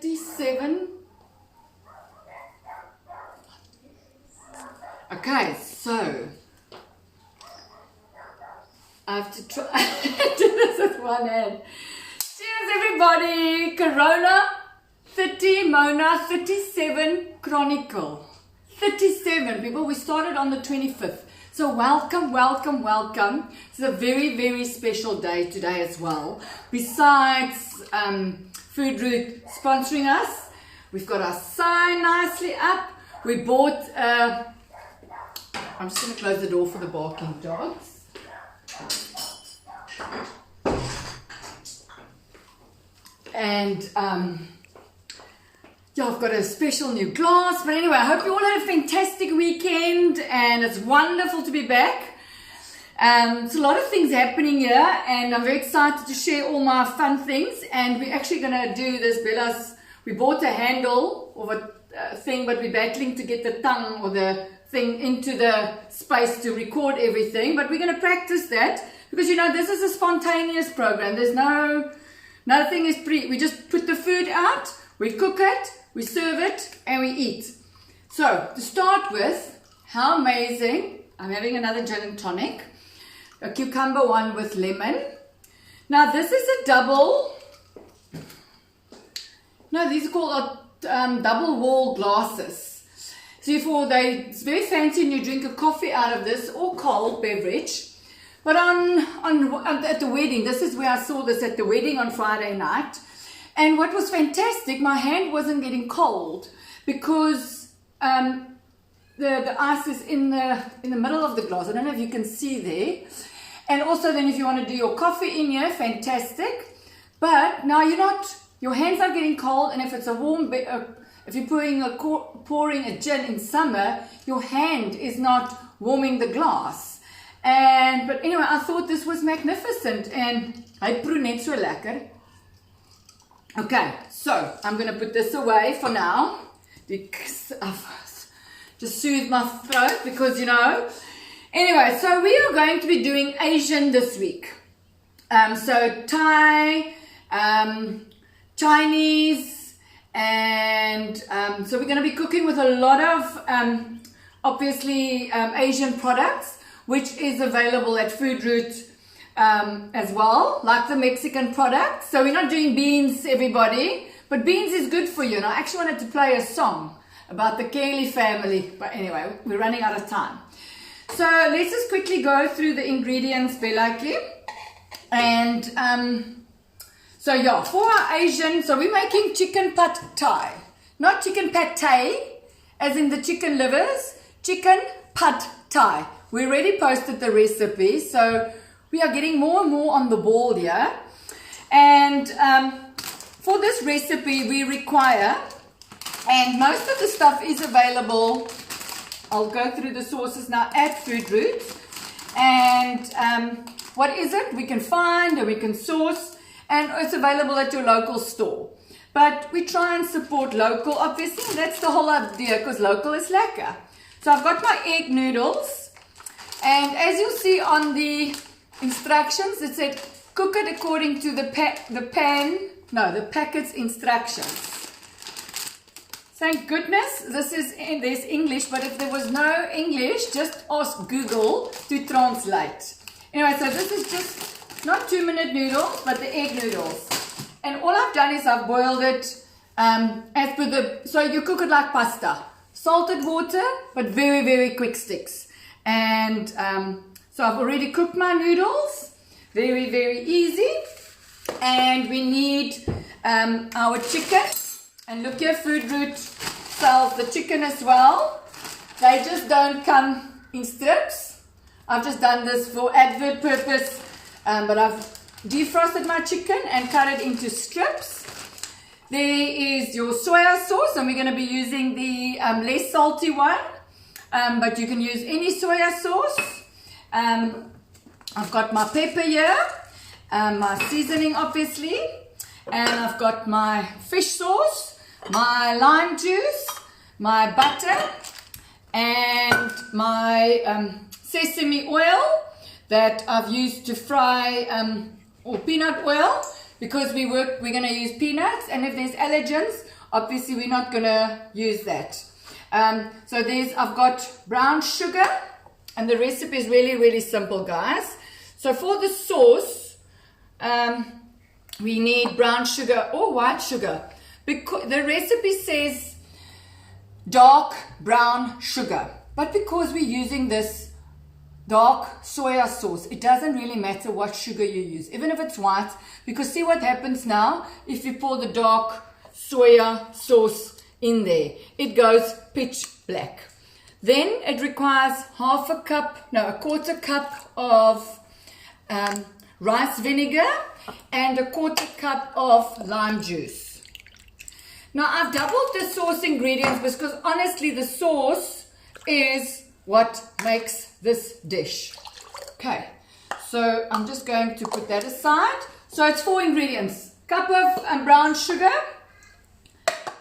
37. Okay, so I have to try do this with one hand. Cheers everybody! Corona 30, Mona 37 Chronicle. 37 people, we started on the 25th. So welcome, welcome, welcome. It's a very, very special day today as well. Besides Food Route sponsoring us, we've got our sign nicely up. We bought, I'm just going to close the door for the barking dogs. And yeah, I've got a special new glass. But anyway, I hope you all had a fantastic weekend and it's wonderful to be back. There's a lot of things happening here and I'm very excited to share all my fun things. And we're actually going to do this. We bought a handle of a thing, but we're battling to get the tongue or the thing into the space to record everything. But we're going to practice that because, you know, this is a spontaneous program. There's nothing is we just put the food out, we cook it, we serve it, and we eat. So, to start with, how amazing, I'm having another gin and tonic, a cucumber one with lemon. Now, this is a double, no, these are called double wall glasses. So, it's very fancy and you drink a coffee out of this or cold beverage. But at the wedding, this is where I saw this at the wedding on Friday night. And what was fantastic, my hand wasn't getting cold because the ice is in the middle of the glass. I don't know if you can see there. And also then if you want to do your coffee in here, fantastic. But now your hands are getting cold, and if it's a warm, if you're pouring a gin in summer, your hand is not warming the glass. But anyway, I thought this was magnificent and hy proe net so lekker. Okay, so I'm going to put this away for now. Just soothe my throat because, you know. Anyway, so we are going to be doing Asian this week. So Thai, Chinese, and so we're going to be cooking with a lot of obviously Asian products, which is available at Food Route as well, like the Mexican products. So we're not doing beans, everybody, but beans is good for you. And I actually wanted to play a song about the Kelly family, but anyway, we're running out of time. So let's just quickly go through the ingredients, Belaki. And so yeah, for our Asian, so we're making chicken pad thai, not chicken pad thai, as in the chicken livers, chicken pad thai. We already posted the recipe, so we are getting more and more on the ball here. And for this recipe, we require, and most of the stuff is available, I'll go through the sources now at Food Route. And what is it? We can find and we can source, and it's available at your local store. But we try and support local, obviously. That's the whole idea, because local is lekker. So I've got my egg noodles. And as you'll see on the instructions, it said cook it according to the packet's instructions. Thank goodness there's English, but if there was no English, just ask Google to translate. Anyway, so this is just not 2-minute noodles, but the egg noodles. And all I've done is I've boiled it as per so you cook it like pasta. Salted water, but very, very quick sticks. And so I've already cooked my noodles, very, very easy. And we need our chicken. And look here, Food Route sells the chicken as well. They just don't come in strips. I've just done this for advert purpose, but I've defrosted my chicken and cut it into strips. There is your soya sauce, and we're going to be using the less salty one. But you can use any soya sauce. I've got my pepper here, my seasoning obviously, and I've got my fish sauce, my lime juice, my butter, and my sesame oil that I've used to fry, or peanut oil, because we're going to use peanuts, and if there's allergens, Obviously, we're not going to use that. So I've got brown sugar, and the recipe is really, really simple, guys. So for the sauce, we need brown sugar or white sugar. Because the recipe says dark brown sugar, but because we're using this dark soya sauce, it doesn't really matter what sugar you use, even if it's white, because see what happens now if you pour the dark soya sauce in there, it goes pitch black. Then it requires a quarter cup of rice vinegar and a quarter cup of lime juice. Now I've doubled the sauce ingredients because honestly the sauce is what makes this dish. Okay, so I'm just going to put that aside. So it's 4 ingredients. Cup of brown sugar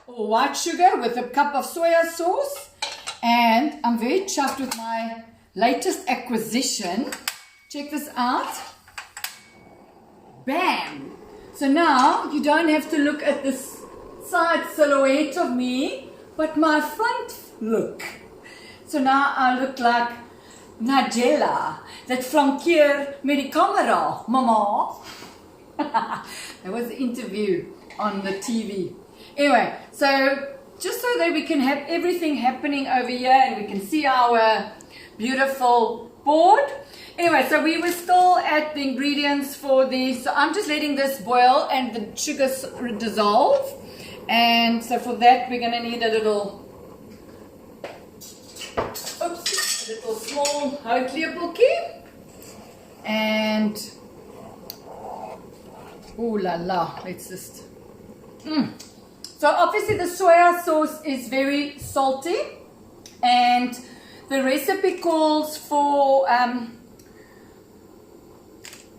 or white sugar with a cup of soya sauce. And I'm very chuffed with my latest acquisition. Check this out. Bam! So now you don't have to look at this side silhouette of me, but my front look. So now I look like Nigella, that flankeer met die camera, mama. That was the interview on the TV. Anyway, so just so that we can have everything happening over here and we can see our beautiful board. Anyway, so we were still at the ingredients for this. So I'm just letting this boil and the sugars dissolve. And so for that, we're going to need a little small houtleepeltjie. And, ooh la la, let's just, So obviously the soya sauce is very salty. And the recipe calls for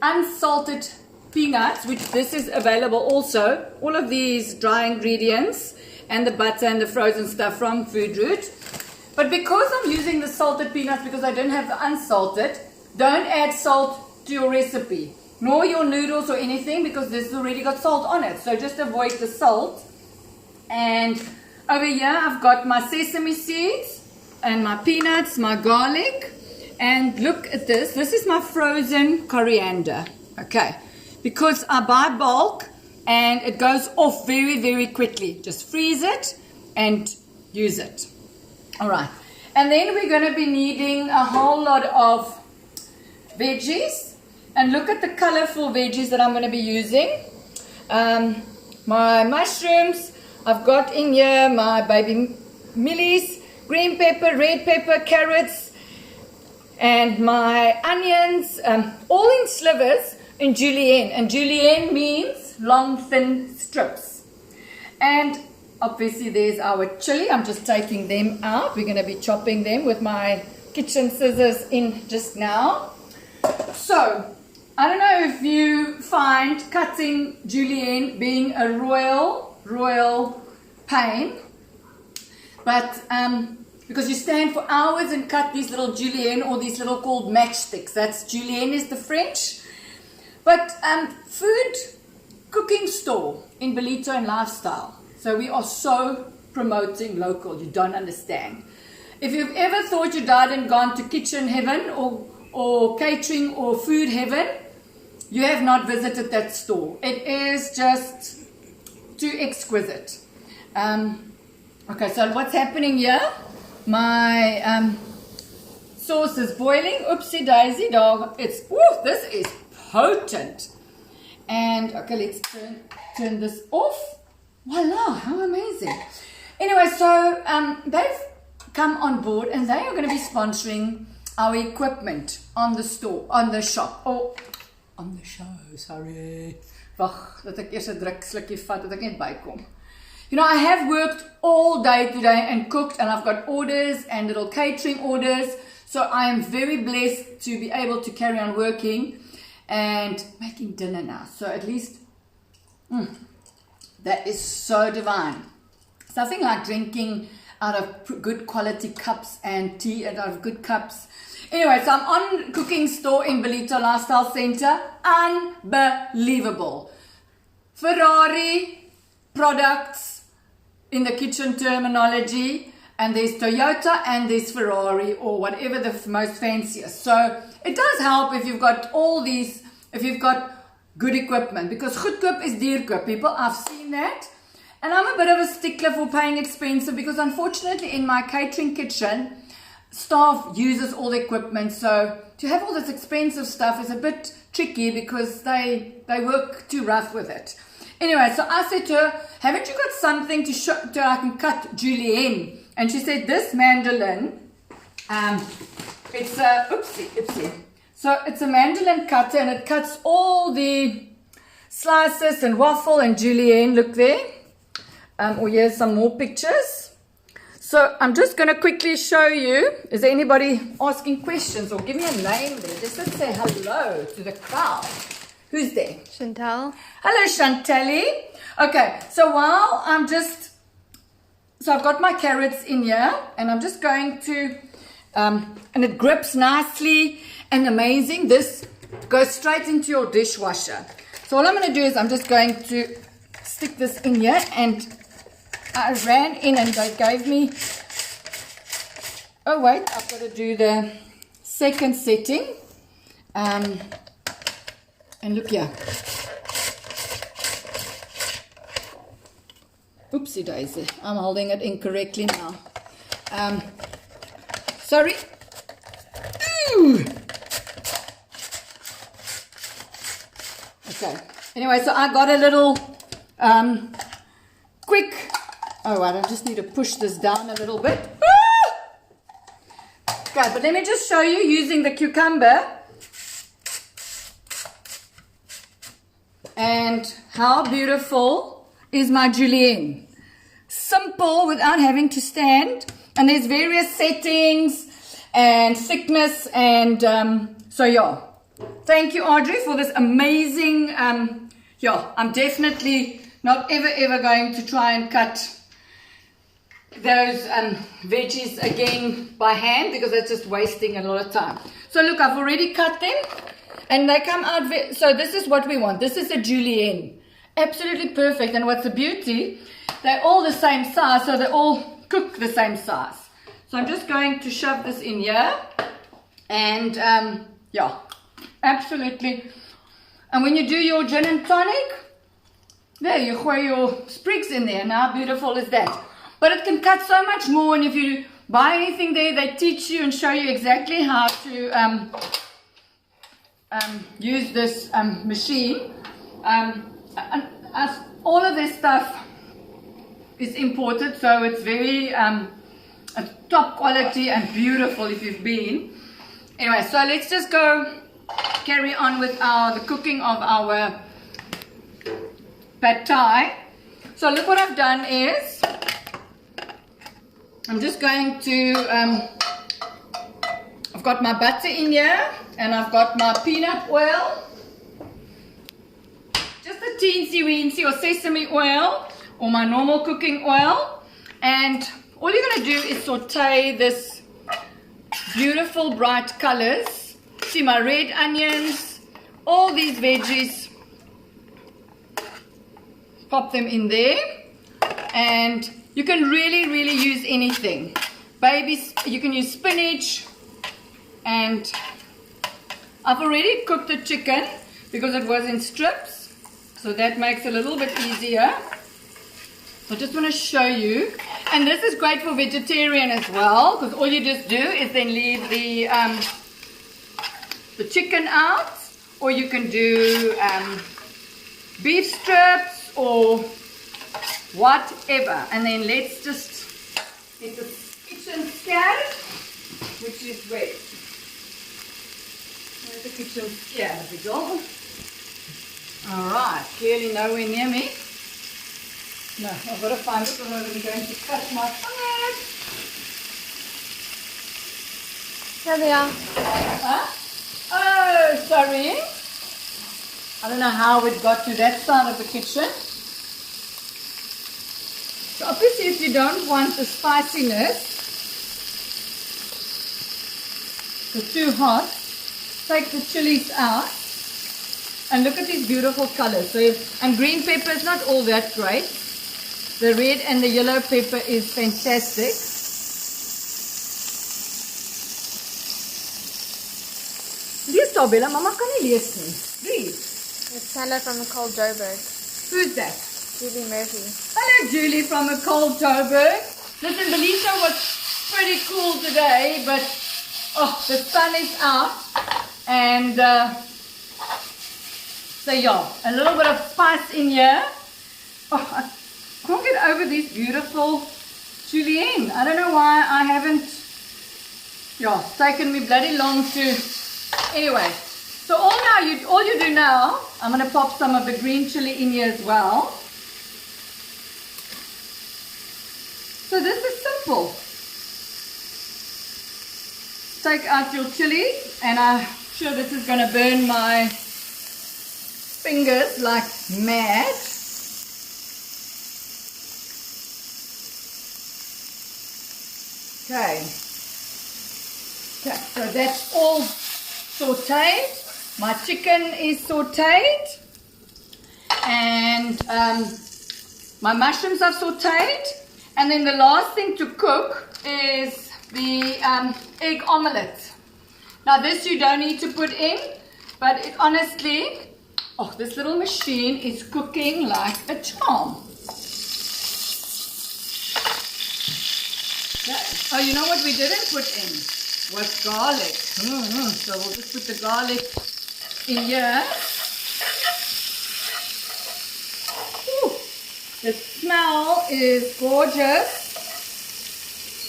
unsalted peanuts, which this is available also. All of these dry ingredients and the butter and the frozen stuff from Food Route. But because I'm using the salted peanuts, because I don't have the unsalted, don't add salt to your recipe, nor your noodles or anything, because this has already got salt on it. So just avoid the salt. And over here I've got my sesame seeds and my peanuts, my garlic. And look at this. This is my frozen coriander. Okay. Because I buy bulk and it goes off very, very quickly. Just freeze it and use it. All right. And then we're going to be needing a whole lot of veggies. And look at the colorful veggies that I'm going to be using. My mushrooms. I've got in here my baby millies, green pepper, red pepper, carrots, and my onions, all in slivers. In julienne, and julienne means long thin strips. And obviously there's our chili. I'm just taking them out. We're going to be chopping them with my kitchen scissors in just now. So I don't know if you find cutting julienne being a royal pain, but because you stand for hours and cut these little julienne, or these little called matchsticks. That's julienne is the French. But food cooking store in Belito and Lifestyle. So we are so promoting local. You don't understand. If you've ever thought you died and gone to kitchen heaven or catering or food heaven, you have not visited that store. It is just too exquisite. Okay, so what's happening here? My sauce is boiling. Oopsie daisy, dog. This is potent. And okay, let's turn this off. Voila, how amazing. Anyway, so they've come on board and they are going to be sponsoring our equipment on the store, on the shop, or on the show, sorry. Wag, dat ek eers 'n druk slukkie vat dat ek net bykom. You know, I have worked all day today and cooked, and I've got orders and little catering orders. So I am very blessed to be able to carry on working and making dinner now. So at least, that is so divine. Something like drinking out of good quality cups and tea out of good cups. Anyway, so I'm on Cooking Store in Belito Lifestyle Center. Unbelievable. Ferrari products in the kitchen terminology, and there's Toyota and there's Ferrari, or whatever the most fanciest. So it does help if you've got all these, if you've got good equipment, because goedkoop is duurkoop, people. I've seen that. And I'm a bit of a stickler for paying expensive, because unfortunately in my catering kitchen, staff uses all the equipment. So to have all this expensive stuff is a bit tricky, because they work too rough with it. Anyway, so I said to her, haven't you got something to show to I can cut julienne? And she said, this mandolin, it's a, oopsie. So it's a mandolin cutter, and it cuts all the slices and waffle and julienne. Look there. Or here's some more pictures. So I'm just going to quickly show you. Is there anybody asking questions, or give me a name there? Just let's say hello to the crowd. Who's there? Chantal. Hello, Chantali. Okay, so while I'm just, so I've got my carrots in here, and I'm just going to, and it grips nicely and amazing. This goes straight into your dishwasher. So all I'm going to do is I'm just going to stick this in here, and I ran in and they gave me, oh wait, I've got to do the second setting. And look here. Oopsie daisy, I'm holding it incorrectly now. Sorry. Ooh. Okay. Anyway, so I got a little quick. Oh, I just need to push this down a little bit. Okay, but let me just show you using the cucumber. And how beautiful is my julienne. Simple without having to stand. And there's various settings and thickness. And so, yeah. Thank you, Audrey, for this amazing. Yeah, I'm definitely not ever going to try and cut those veggies again by hand, because that's just wasting a lot of time. So look, I've already cut them, and they come out. So this is what we want. This is a julienne. Absolutely perfect. And what's the beauty? They're all the same size, so they all cook the same size. So I'm just going to shove this in here, and yeah, absolutely. And when you do your gin and tonic, there you throw your sprigs in there. Now, how beautiful is that? But it can cut so much more, and if you buy anything there, they teach you and show you exactly how to use this machine. And all of this stuff is imported, so it's very top quality and beautiful if you've been. Anyway, so let's just go carry on with the cooking of our pad thai. So look, what I've done is I'm just going to I've got my butter in here, and I've got my peanut oil, just a teensy weensy, or sesame oil, or my normal cooking oil. And all you're going to do is saute this beautiful bright colors. See my red onions, all these veggies, pop them in there. And you can really use anything. Babies, you can use spinach. And I've already cooked the chicken because it was in strips, so that makes it a little bit easier. So I just want to show you. And this is great for vegetarian as well, because all you just do is then leave the chicken out, or you can do beef strips or whatever. And then let's just get the kitchen scattered, which is where? Where's the kitchen scattered, we go. Alright, clearly nowhere near me. No, I've got to find it, or I'm going to cut my fingers. Here they are. Huh? Oh, sorry. I don't know how it got to that side of the kitchen. So obviously, if you don't want the spiciness, it's too hot, take the chilies out. And look at these beautiful colors. So and green pepper is not all that great. The red and the yellow pepper is fantastic. Lees daar, Bella. Mama kan nie lees nie. Read. It's salad from a cold Joburg. Who's that? Julie Murphy. Hello, Julie from a cold Joburg. Listen, Belisha was pretty cool today, but the sun is out. And so yeah, a little bit of spice in here. Oh, I can't get over these beautiful julienne. I don't know why I haven't. Yeah, it's taken me bloody long to. Anyway, so all you do now, I'm going to pop some of the green chili in here as well. So this is simple. Take out your chili, and I'm sure this is going to burn my fingers like mad. Okay, so that's all sauteed. My chicken is sauteed, and my mushrooms are sauteed. And then the last thing to cook is the egg omelette. Now this you don't need to put in, but it honestly, this little machine is cooking like a charm. Oh, you know what we didn't put in? Was garlic. So we'll just put the garlic in here. Ooh, the smell is gorgeous.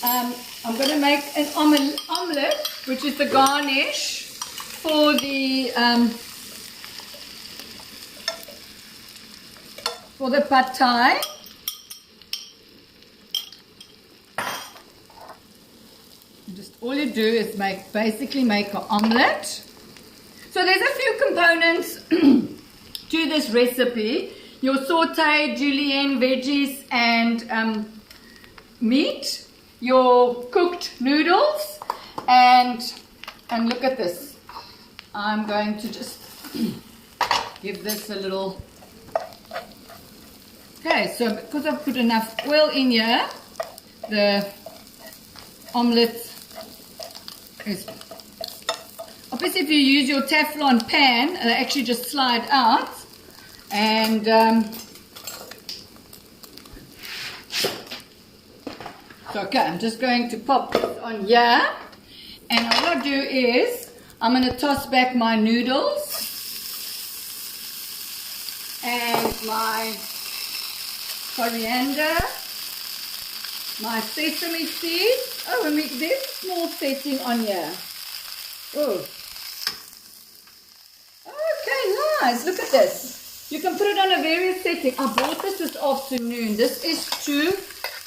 I'm going to make an omelette, which is the garnish for the pad thai. Just all you do is basically make an omelette. So there's a few components to this recipe. Your sauteed julienne veggies and meat, your cooked noodles, and look at this. I'm going to just give this a little. Okay, so because I've put enough oil in here, the omelette is obviously, if you use your Teflon pan, they actually just slide out. And so okay, I'm just going to pop this on here, and all I do is I'm going to toss back my noodles and my coriander, my sesame seeds. Oh, and there's a small setting on here. Oh, okay, nice. Look at this. You can put it on a various setting. I bought this afternoon. This is to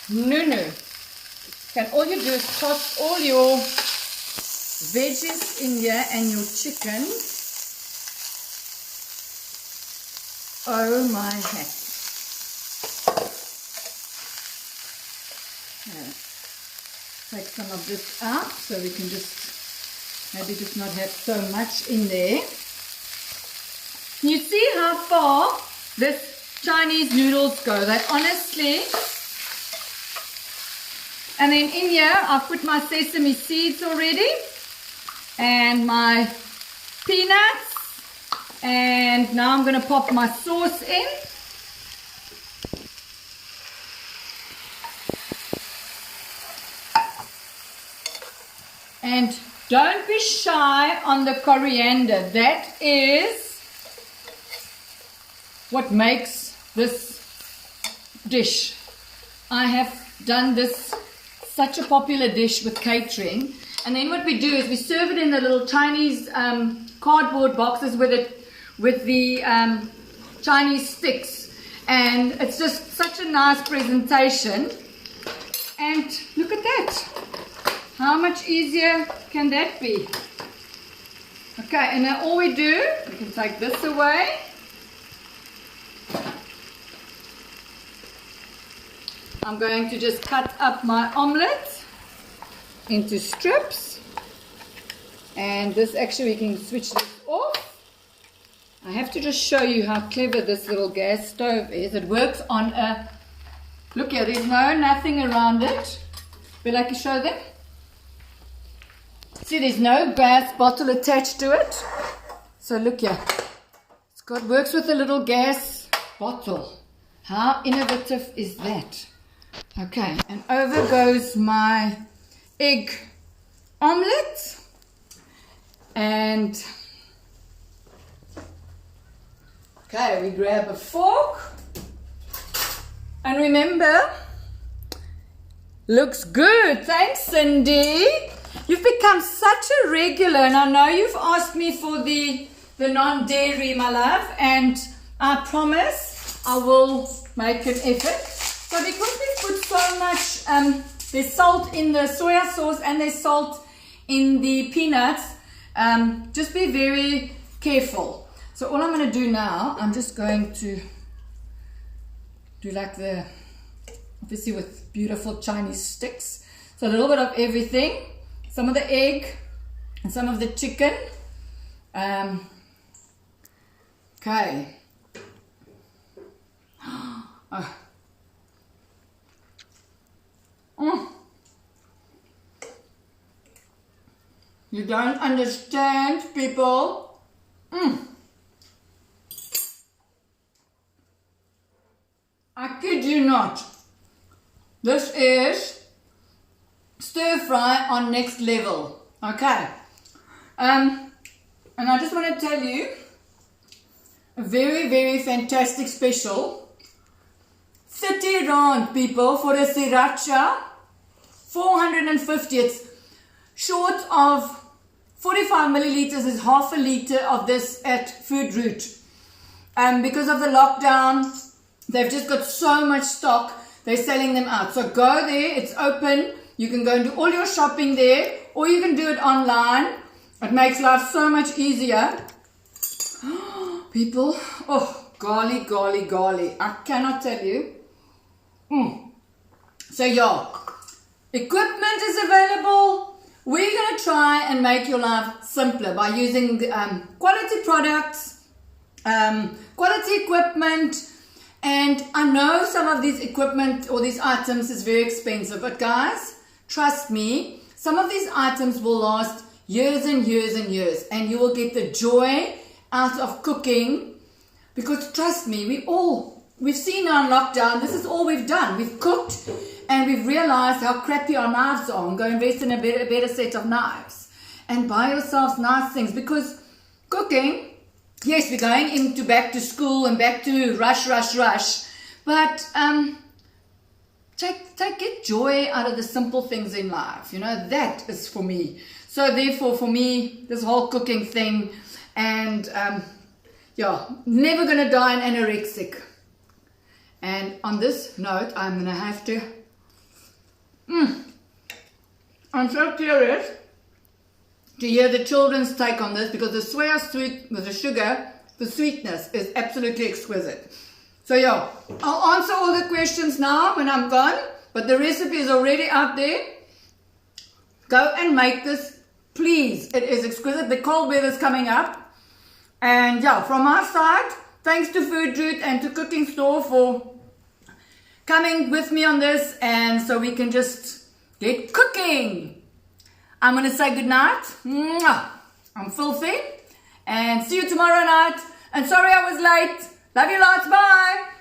nunu. And all you do is toss all your veggies in here and your chicken. Oh my heck. Take some of this out so we can maybe just not have so much in there. You see how far this Chinese noodles go. They honestly, and then in here I've put my sesame seeds already and my peanuts, and now I'm going to pop my sauce in. And don't be shy on the coriander. That is what makes this dish. I have done this, such a popular dish with catering. And then what we do is we serve it in the little Chinese cardboard boxes with the Chinese sticks. And it's just such a nice presentation. And look at that. How much easier can that be? Okay, and now all we do, we can take this away. I'm going to just cut up my omelette into strips. And this actually, we can switch this off. I have to just show you how clever this little gas stove is. It works on a Look here, there's nothing around it. Would you like to show them? See, there's no gas bottle attached to it. So look here. Works with a little gas bottle. How innovative is that? Okay, and over goes my egg omelette. And okay, we grab a fork. And remember, looks good. Thanks, Cindy. You've become such a regular, and I know you've asked me for the non-dairy, my love, and I promise I will make an effort. So because we put so much, there's salt in the soya sauce and there's salt in the peanuts, just be very careful. So all I'm going to do now, I'm just going to do like obviously with beautiful Chinese sticks. So a little bit of everything, some of the egg and some of the chicken. Okay. Oh. You don't understand, people. I kid you not. This is stir fry on next level. Okay. And I just want to tell you a very, very fantastic special. 30 rand, people, for a sriracha. 450. It's short of 45 milliliters is half a liter of this at Food Route. Because of the lockdown, they've just got so much stock, they're selling them out. So go there, it's open. You can go and do all your shopping there, or you can do it online. It makes life so much easier. People, oh, garlic, garlic, garlic. I cannot tell you. So yeah, equipment is available. We're going to try and make your life simpler by using quality products, quality equipment. And I know some of these equipment or these items is very expensive, but guys, trust me, some of these items will last years and years and years, and you will get the joy out of cooking. Because trust me, we've seen our lockdown, this is all we've done. We've cooked and we've realized how crappy our knives are, and go invest in a better set of knives and buy yourselves nice things. Because cooking, yes, we're going into back to school and back to rush, but get joy out of the simple things in life. You know, that is for me. So therefore, for me, this whole cooking thing, and yeah, never gonna die an anorexic. And on this note, I'm gonna have to I'm so curious to hear the children's take on this, because the soya sweet with the sugar, the sweetness is absolutely exquisite. So yeah, I'll answer all the questions now when I'm gone, but the recipe is already out there. Go and make this, please. It is exquisite. The cold weather's coming up. And yeah, from our side, thanks to Food Route and to Cooking Store for coming with me on this, and so we can just get cooking. I'm going to say good night. I'm filthy. And see you tomorrow night. And sorry I was late. Love you lots. Bye.